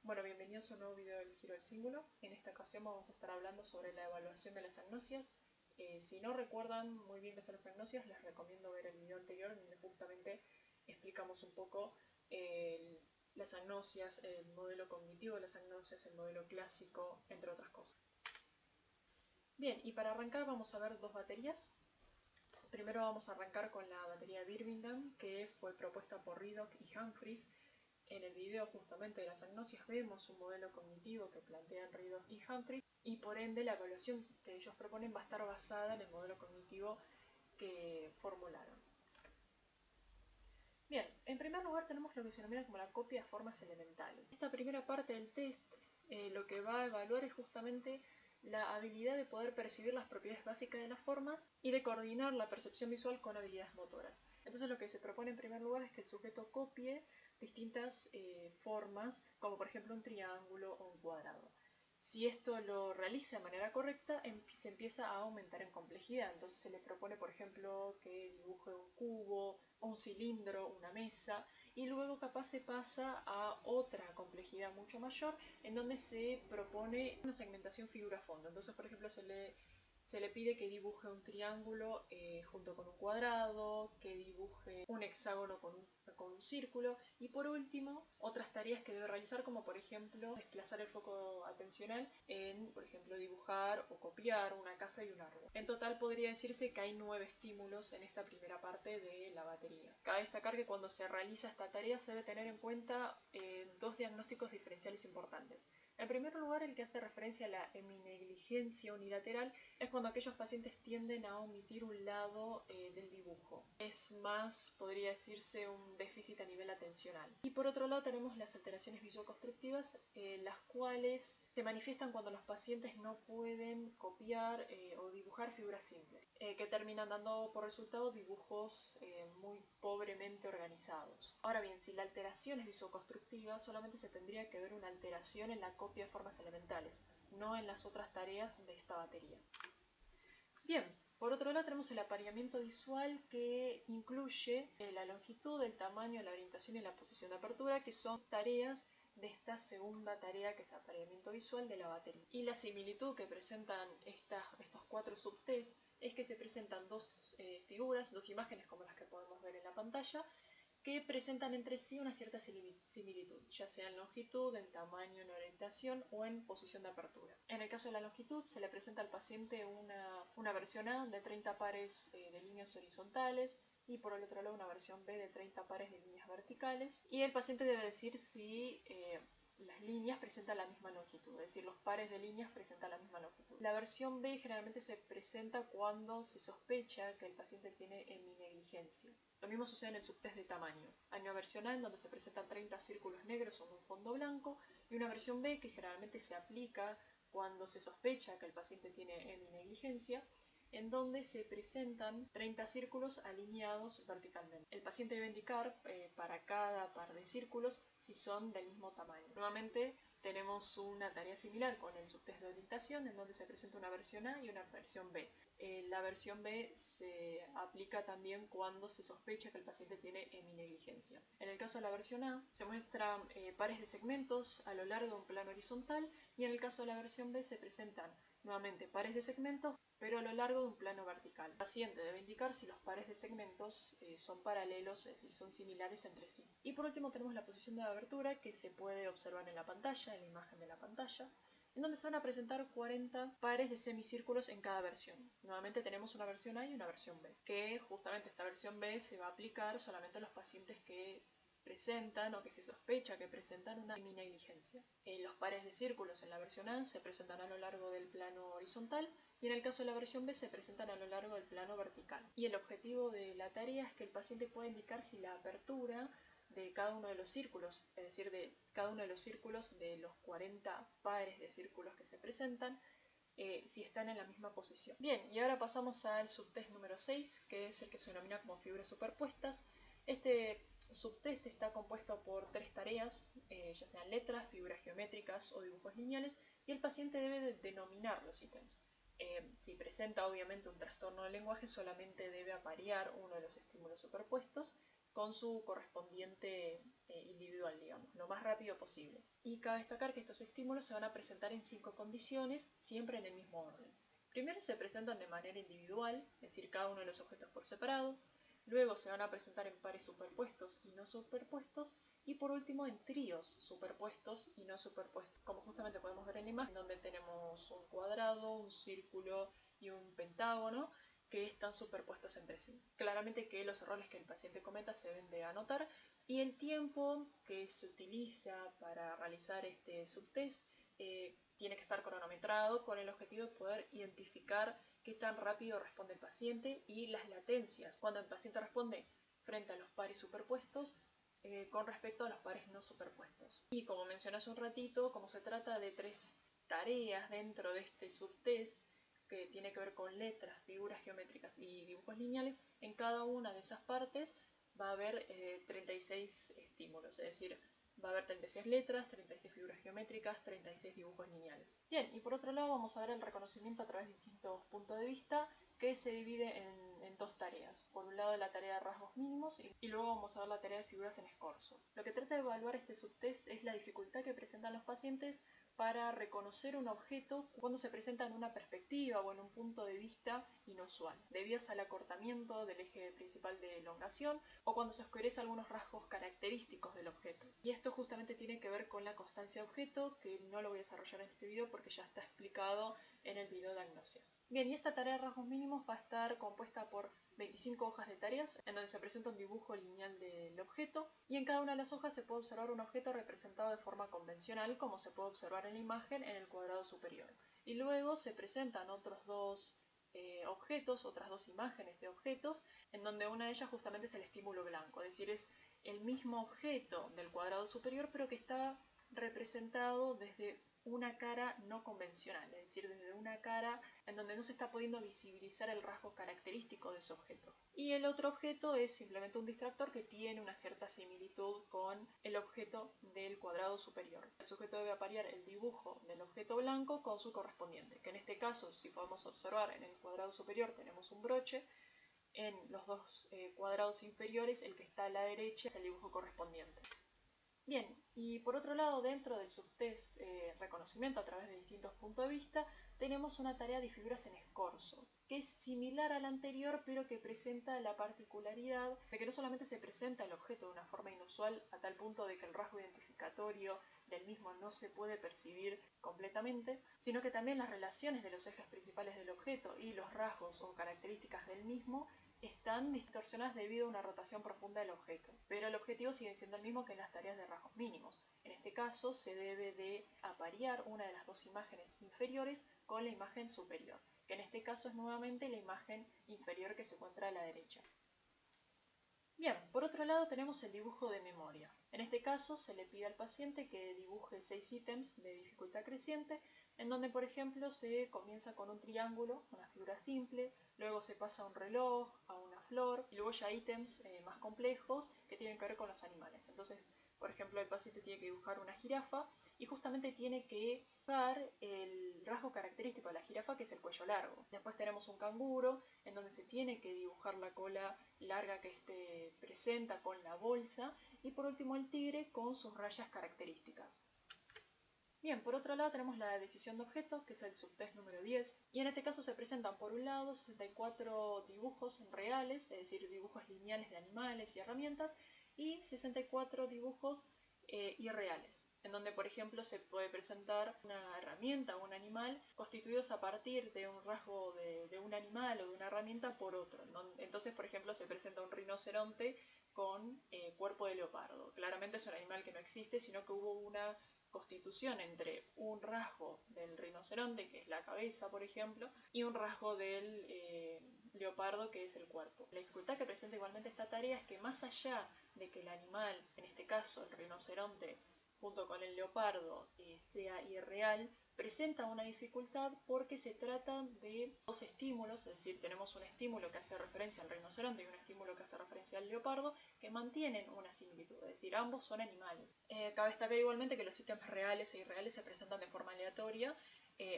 Bueno, bienvenidos a un nuevo video del Giro del Cíngulo. En esta ocasión vamos a estar hablando sobre la evaluación de las agnosias. Si no recuerdan muy bien qué son las agnosias, les recomiendo ver el video anterior donde justamente explicamos un poco las agnosias, el modelo cognitivo de las agnosias, el modelo clásico, entre otras cosas. Bien, y para arrancar vamos a ver dos baterías. Primero vamos a arrancar con la batería de Birmingham, que fue propuesta por Riddoch y Humphreys. En el video justamente de las agnosias vemos un modelo cognitivo que plantean Riddoch y Humphreys y por ende la evaluación que ellos proponen va a estar basada en el modelo cognitivo que formularon. Bien, en primer lugar tenemos lo que se denomina como la copia de formas elementales. Esta primera parte del test lo que va a evaluar es justamente la habilidad de poder percibir las propiedades básicas de las formas y de coordinar la percepción visual con habilidades motoras. Entonces lo que se propone en primer lugar es que el sujeto copie distintas formas, como por ejemplo un triángulo o un cuadrado. Si esto lo realiza de manera correcta, se empieza a aumentar en complejidad. Entonces se le propone, por ejemplo, que dibuje un cubo, un cilindro, una mesa, y luego capaz se pasa a otra complejidad mucho mayor, en donde se propone una segmentación figura-fondo. Entonces, por ejemplo, se le pide que dibuje un triángulo junto con un cuadrado, que dibuje un hexágono con un círculo y por último otras tareas que debe realizar, como por ejemplo desplazar el foco atencional en, por ejemplo, dibujar o copiar una casa y un árbol. En total podría decirse que hay 9 estímulos en esta primera parte de la batería. Cabe destacar que cuando se realiza esta tarea se debe tener en cuenta dos diagnósticos diferenciales importantes. En primer lugar, el que hace referencia a la heminegligencia unilateral es cuando aquellos pacientes tienden a omitir un lado del dibujo. Es más, podría decirse, un déficit a nivel atencional. Y por otro lado tenemos las alteraciones visuoconstructivas, las cuales se manifiestan cuando los pacientes no pueden copiar o dibujar figuras simples, que terminan dando por resultado dibujos muy pobremente organizados. Ahora bien, si la alteración es visuoconstructiva, solamente se tendría que ver una alteración en la copia de formas elementales, no en las otras tareas de esta batería. Bien, por otro lado tenemos el apareamiento visual, que incluye la longitud, el tamaño, la orientación y la posición de apertura, que son tareas de esta segunda tarea, que es apareamiento visual de la batería. Y la similitud que presentan estos 4 subtests es que se presentan dos figuras, dos imágenes como las que podemos ver en la pantalla, que presentan entre sí una cierta similitud, ya sea en longitud, en tamaño, en orientación o en posición de apertura. En el caso de la longitud, se le presenta al paciente una versión A de 30 pares de líneas horizontales y por el otro lado una versión B de 30 pares de líneas verticales, y el paciente debe decir si las líneas presentan la misma longitud, es decir, los pares de líneas presentan la misma longitud. La versión B generalmente se presenta cuando se sospecha que el paciente tiene heminegligencia. Lo mismo sucede en el subtest de tamaño. Hay una versión A en donde se presentan 30 círculos negros sobre un fondo blanco, y una versión B que generalmente se aplica cuando se sospecha que el paciente tiene heminegligencia, en donde se presentan 30 círculos alineados verticalmente. El paciente debe indicar para cada par de círculos si son del mismo tamaño. Nuevamente tenemos una tarea similar con el subtest de orientación, en donde se presenta una versión A y una versión B. La versión B se aplica también cuando se sospecha que el paciente tiene heminegligencia. En el caso de la versión A se muestran pares de segmentos a lo largo de un plano horizontal, y en el caso de la versión B se presentan nuevamente pares de segmentos pero a lo largo de un plano vertical. El paciente debe indicar si los pares de segmentos son paralelos, es decir, son similares entre sí. Y por último tenemos la posición de abertura, que se puede observar en la pantalla, en la imagen de la pantalla, en donde se van a presentar 40 pares de semicírculos en cada versión. Nuevamente tenemos una versión A y una versión B, que justamente esta versión B se va a aplicar solamente a los pacientes que presentan o que se sospecha que presentan una heminegligencia. Los pares de círculos en la versión A se presentan a lo largo del plano horizontal, y en el caso de la versión B se presentan a lo largo del plano vertical. Y el objetivo de la tarea es que el paciente pueda indicar si la apertura de cada uno de los círculos, es decir, de cada uno de los círculos de los 40 pares de círculos que se presentan, si están en la misma posición. Bien, y ahora pasamos al subtest número 6, que es el que se denomina como figuras superpuestas. Este subtest está compuesto por 3 tareas, ya sean letras, figuras geométricas o dibujos lineales, y el paciente debe denominar los ítems. Si presenta obviamente un trastorno del lenguaje, solamente debe aparear uno de los estímulos superpuestos con su correspondiente individual, digamos, lo más rápido posible. Y cabe destacar que estos estímulos se van a presentar en 5 condiciones, siempre en el mismo orden. Primero se presentan de manera individual, es decir, cada uno de los objetos por separado. Luego se van a presentar en pares superpuestos y no superpuestos. Y por último en tríos superpuestos y no superpuestos, como justamente podemos ver en la imagen, donde tenemos un cuadrado, un círculo y un pentágono que están superpuestos entre sí. Claramente que los errores que el paciente cometa se deben de anotar, y el tiempo que se utiliza para realizar este subtest tiene que estar cronometrado con el objetivo de poder identificar qué tan rápido responde el paciente y las latencias cuando el paciente responde frente a los pares superpuestos con respecto a los pares no superpuestos. Y como mencioné hace un ratito, como se trata de 3 tareas dentro de este subtest que tiene que ver con letras, figuras geométricas y dibujos lineales, en cada una de esas partes va a haber 36 estímulos, es decir, va a haber 36 letras, 36 figuras geométricas, 36 dibujos lineales. Bien, y por otro lado vamos a ver el reconocimiento a través de distintos puntos de vista, que se divide en 2 tareas. Por un lado la tarea de rasgos mínimos y luego vamos a ver la tarea de figuras en escorzo. Lo que trata de evaluar este subtest es la dificultad que presentan los pacientes para reconocer un objeto cuando se presenta en una perspectiva o en un punto de vista inusual, debido al acortamiento del eje principal de elongación o cuando se oscurece algunos rasgos característicos del objeto. Y esto justamente tiene que ver con la constancia de objeto, que no lo voy a desarrollar en este video porque ya está explicado en el video de agnosias. Bien, y esta tarea de rasgos mínimos va a estar compuesta por 25 hojas de tareas, en donde se presenta un dibujo lineal del objeto, y en cada una de las hojas se puede observar un objeto representado de forma convencional, como se puede observar en la imagen en el cuadrado superior. Y luego se presentan otros 2 objetos, otras 2 imágenes de objetos, en donde una de ellas justamente es el estímulo blanco, es decir, es el mismo objeto del cuadrado superior, pero que está representado desde una cara no convencional, es decir, desde una cara en donde no se está pudiendo visibilizar el rasgo característico de ese objeto. Y el otro objeto es simplemente un distractor que tiene una cierta similitud con el objeto del cuadrado superior. El sujeto debe aparear el dibujo del objeto blanco con su correspondiente, que en este caso, si podemos observar, en el cuadrado superior tenemos un broche, en los 2 cuadrados inferiores el que está a la derecha es el dibujo correspondiente. Bien, y por otro lado, dentro del subtest reconocimiento a través de distintos puntos de vista, tenemos una tarea de figuras en escorzo, que es similar a la anterior, pero que presenta la particularidad de que no solamente se presenta el objeto de una forma inusual a tal punto de que el rasgo identificatorio del mismo no se puede percibir completamente, sino que también las relaciones de los ejes principales del objeto y los rasgos o características del mismo están distorsionadas debido a una rotación profunda del objeto, pero el objetivo sigue siendo el mismo que en las tareas de rasgos mínimos. En este caso se debe de aparear una de las 2 imágenes inferiores con la imagen superior, que en este caso es nuevamente la imagen inferior que se encuentra a la derecha. Bien, por otro lado tenemos el dibujo de memoria. En este caso se le pide al paciente que dibuje 6 ítems de dificultad creciente, en donde por ejemplo se comienza con un triángulo, una figura simple, luego se pasa a un reloj, a una flor, y luego ya ítems más complejos que tienen que ver con los animales. Entonces, por ejemplo, el paciente tiene que dibujar una jirafa y justamente tiene que dibujar el rasgo característico de la jirafa, que es el cuello largo. Después tenemos un canguro, en donde se tiene que dibujar la cola larga que este presenta con la bolsa, y por último el tigre con sus rayas características. Bien, por otro lado tenemos la decisión de objetos, que es el subtest número 10, y en este caso se presentan por un lado 64 dibujos reales, es decir, dibujos lineales de animales y herramientas, y 64 dibujos irreales, en donde por ejemplo se puede presentar una herramienta o un animal constituidos a partir de un rasgo de un animal o de una herramienta por otro. Entonces, por ejemplo, se presenta un rinoceronte con cuerpo de leopardo. Claramente es un animal que no existe, sino que hubo una constitución entre un rasgo del rinoceronte, que es la cabeza, por ejemplo, y un rasgo del leopardo, que es el cuerpo. La dificultad que presenta igualmente esta tarea es que más allá de que el animal, en este caso el rinoceronte, junto con el leopardo, sea irreal, presenta una dificultad porque se trata de 2 estímulos, es decir, tenemos un estímulo que hace referencia al rinoceronte y un estímulo que hace referencia al leopardo, que mantienen una similitud, es decir, ambos son animales. Cabe destacar igualmente que los ítems reales e irreales se presentan de forma aleatoria,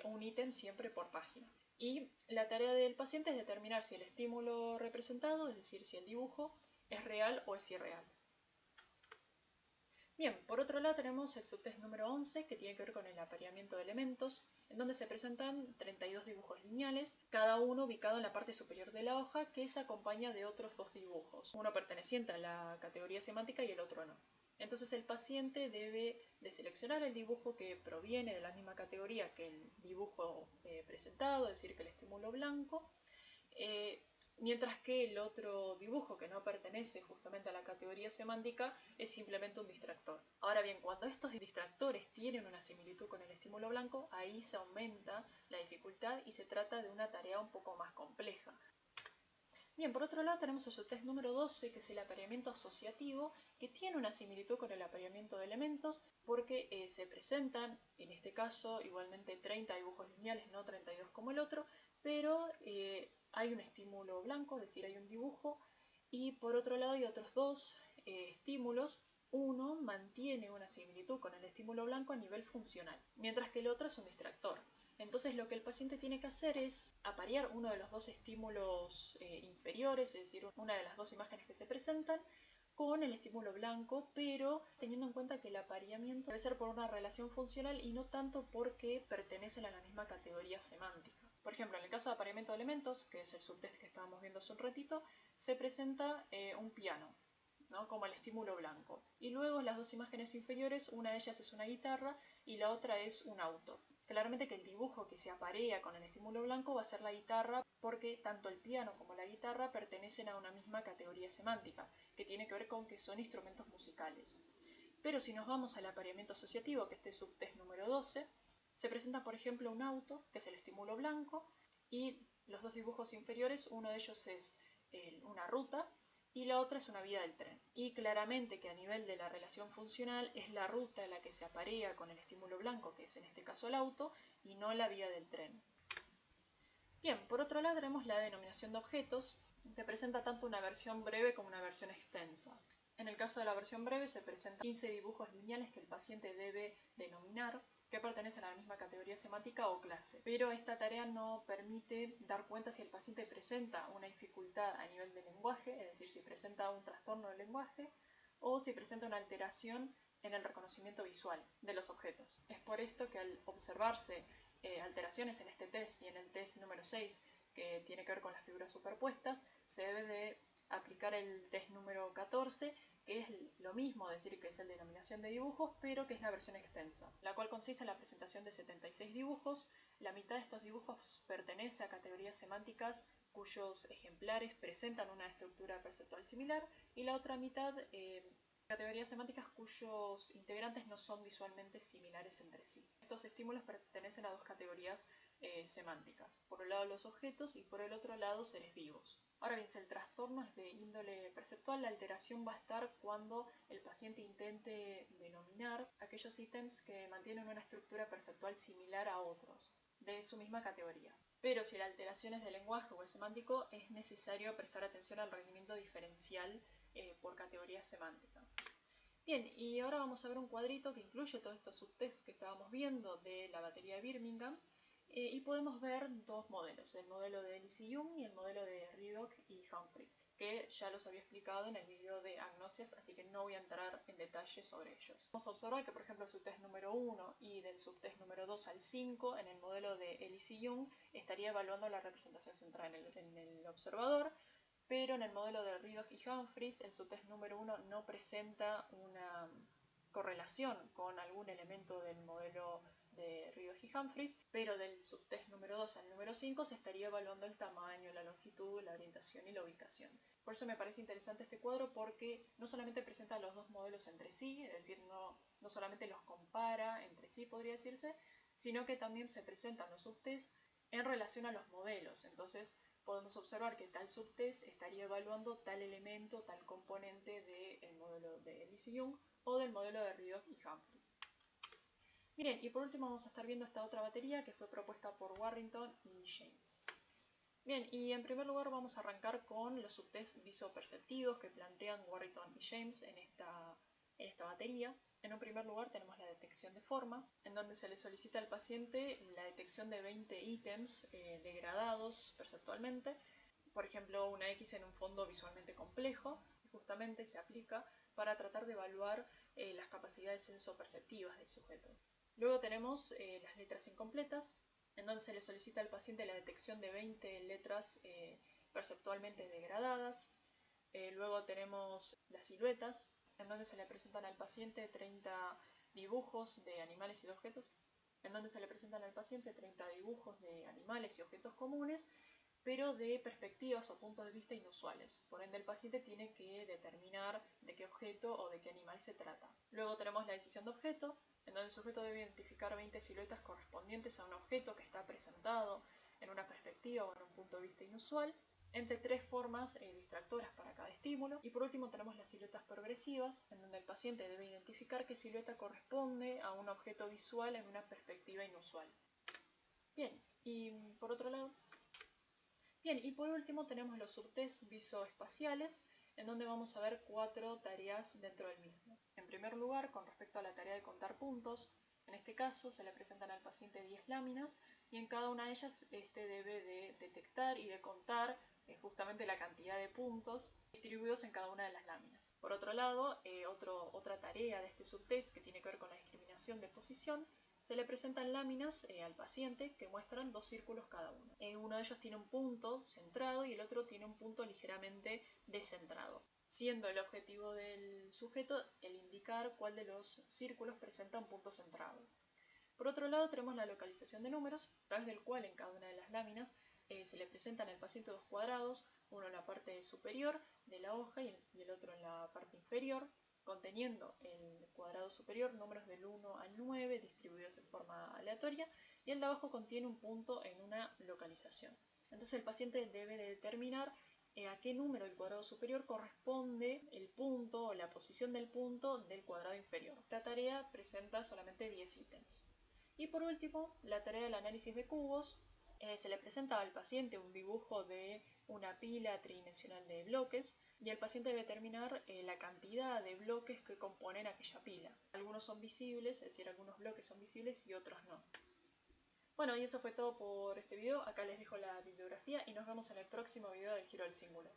un ítem siempre por página. Y la tarea del paciente es determinar si el estímulo representado, es decir, si el dibujo, es real o es irreal. Bien, por otro lado tenemos el subtest número 11, que tiene que ver con el apareamiento de elementos, en donde se presentan 32 dibujos lineales, cada uno ubicado en la parte superior de la hoja, que se acompaña de otros dos dibujos, uno perteneciente a la categoría semántica y el otro no. Entonces el paciente debe de seleccionar el dibujo que proviene de la misma categoría que el dibujo presentado, es decir, que el estímulo blanco, mientras que el otro dibujo que no pertenece justamente a la categoría semántica es simplemente un distractor. Ahora bien, cuando estos distractores tienen una similitud con el estímulo blanco, ahí se aumenta la dificultad y se trata de una tarea un poco más compleja. Bien, por otro lado tenemos el subtest número 12, que es el apareamiento asociativo, que tiene una similitud con el apareamiento de elementos porque se presentan, en este caso, igualmente 30 dibujos lineales, no 32 como el otro, pero hay un estímulo blanco, es decir, hay un dibujo, y por otro lado hay otros dos estímulos. Uno mantiene una similitud con el estímulo blanco a nivel funcional, mientras que el otro es un distractor. Entonces lo que el paciente tiene que hacer es aparear uno de los dos estímulos inferiores, es decir, una de las dos imágenes que se presentan, con el estímulo blanco, pero teniendo en cuenta que el apareamiento debe ser por una relación funcional y no tanto porque pertenecen a la misma categoría semántica. Por ejemplo, en el caso de apareamiento de elementos, que es el subtest que estábamos viendo hace un ratito, se presenta un piano, ¿no?, como el estímulo blanco. Y luego en las dos imágenes inferiores, una de ellas es una guitarra y la otra es un auto. Claramente que el dibujo que se aparea con el estímulo blanco va a ser la guitarra, porque tanto el piano como la guitarra pertenecen a una misma categoría semántica, que tiene que ver con que son instrumentos musicales. Pero si nos vamos al apareamiento asociativo, que es este subtest número 12, se presenta por ejemplo un auto, que es el estímulo blanco, y los dos dibujos inferiores, uno de ellos es una ruta y la otra es una vía del tren. Y claramente que a nivel de la relación funcional es la ruta la que se aparea con el estímulo blanco, que es en este caso el auto, y no la vía del tren. Bien, por otro lado tenemos la denominación de objetos, que presenta tanto una versión breve como una versión extensa. En el caso de la versión breve se presentan 15 dibujos lineales que el paciente debe denominar, que pertenecen a la misma categoría semántica o clase. Pero esta tarea no permite dar cuenta si el paciente presenta una dificultad a nivel de lenguaje, es decir, si presenta un trastorno del lenguaje, o si presenta una alteración en el reconocimiento visual de los objetos. Es por esto que al observarse alteraciones en este test y en el test número 6, que tiene que ver con las figuras superpuestas, se debe de aplicar el test número 14, que es lo mismo, decir que es el de denominación de dibujos, pero que es la versión extensa, la cual consiste en la presentación de 76 dibujos. La mitad de estos dibujos pertenece a categorías semánticas cuyos ejemplares presentan una estructura perceptual similar, y la otra mitad categorías semánticas cuyos integrantes no son visualmente similares entre sí. Estos estímulos pertenecen a dos categorías semánticas, por un lado los objetos y por el otro lado seres vivos. Ahora bien, si el trastorno es de índole perceptual, la alteración va a estar cuando el paciente intente denominar aquellos ítems que mantienen una estructura perceptual similar a otros de su misma categoría. Pero si la alteración es de lenguaje o es semántico, es necesario prestar atención al rendimiento diferencial por categorías semánticas. Bien, y ahora vamos a ver un cuadrito que incluye todos estos subtests que estábamos viendo de la batería de Birmingham, y podemos ver dos modelos, el modelo de Ellis y Jung y el modelo de Riddoch y Humphreys, que ya los había explicado en el vídeo de agnosias, así que no voy a entrar en detalle sobre ellos. Vamos a observar que, por ejemplo, el subtest número 1 y del subtest número 2 al 5, en el modelo de Ellis y Jung, estaría evaluando la representación central en el observador, pero en el modelo de Riddoch y Humphreys, el subtest número 1 no presenta una correlación con algún elemento del modelo de Riddoch y Humphreys, pero del subtest número 2 al número 5 se estaría evaluando el tamaño, la longitud, la orientación y la ubicación. Por eso me parece interesante este cuadro, porque no solamente presenta los dos modelos entre sí, es decir, no solamente los compara entre sí, podría decirse, sino que también se presentan los subtests en relación a los modelos. Entonces podemos observar que tal subtest estaría evaluando tal elemento, tal componente del modelo de Ellis y Jung o del modelo de Riddoch y Humphreys. Miren, y por último vamos a estar viendo esta otra batería que fue propuesta por Warrington y James. Bien, y en primer lugar vamos a arrancar con los subtests visoperceptivos que plantean Warrington y James en esta batería. En un primer lugar tenemos la detección de forma, en donde se le solicita al paciente la detección de 20 ítems degradados perceptualmente, por ejemplo una X en un fondo visualmente complejo, justamente se aplica para tratar de evaluar las capacidades sensoperceptivas del sujeto. Luego tenemos las letras incompletas, en donde se le solicita al paciente la detección de 20 letras perceptualmente degradadas. Luego tenemos las siluetas, en donde se le presentan al paciente 30 dibujos de animales y de objetos, en donde se le presentan al paciente 30 dibujos de animales y objetos comunes, pero de perspectivas o puntos de vista inusuales. Por ende, el paciente tiene que determinar de qué objeto o de qué animal se trata. Luego tenemos la decisión de objeto, en donde el sujeto debe identificar 20 siluetas correspondientes a un objeto que está presentado en una perspectiva o en un punto de vista inusual, entre 3 formas distractoras para cada estímulo. Y por último tenemos las siluetas progresivas, en donde el paciente debe identificar qué silueta corresponde a un objeto visual en una perspectiva inusual. Bien, y por último tenemos los subtests visoespaciales, en donde vamos a ver 4 tareas dentro del mismo. En primer lugar, con respecto a la tarea de contar puntos, en este caso se le presentan al paciente 10 láminas y en cada una de ellas debe de detectar y de contar justamente la cantidad de puntos distribuidos en cada una de las láminas. Por otro lado, otra tarea de este subtest que tiene que ver con la discriminación de posición, se le presentan láminas al paciente que muestran 2 círculos cada uno. Uno de ellos tiene un punto centrado y el otro tiene un punto ligeramente descentrado, siendo el objetivo del sujeto el indicar cuál de los círculos presenta un punto centrado. Por otro lado tenemos la localización de números, a través del cual en cada una de las láminas se le presentan al paciente 2 cuadrados, uno en la parte superior de la hoja y el otro en la parte inferior, conteniendo el cuadrado superior números del 1 al 9 distribuidos en forma aleatoria, y el de abajo contiene un punto en una localización. Entonces el paciente debe de determinar a qué número del cuadrado superior corresponde el punto o la posición del punto del cuadrado inferior. Esta tarea presenta solamente 10 ítems. Y por último, la tarea del análisis de cubos. Se le presenta al paciente un dibujo de una pila tridimensional de bloques y el paciente debe determinar la cantidad de bloques que componen aquella pila. Algunos son visibles, es decir, algunos bloques son visibles y otros no. Bueno, y eso fue todo por este video. Acá les dejo la bibliografía y nos vemos en el próximo video del giro del cíngulo.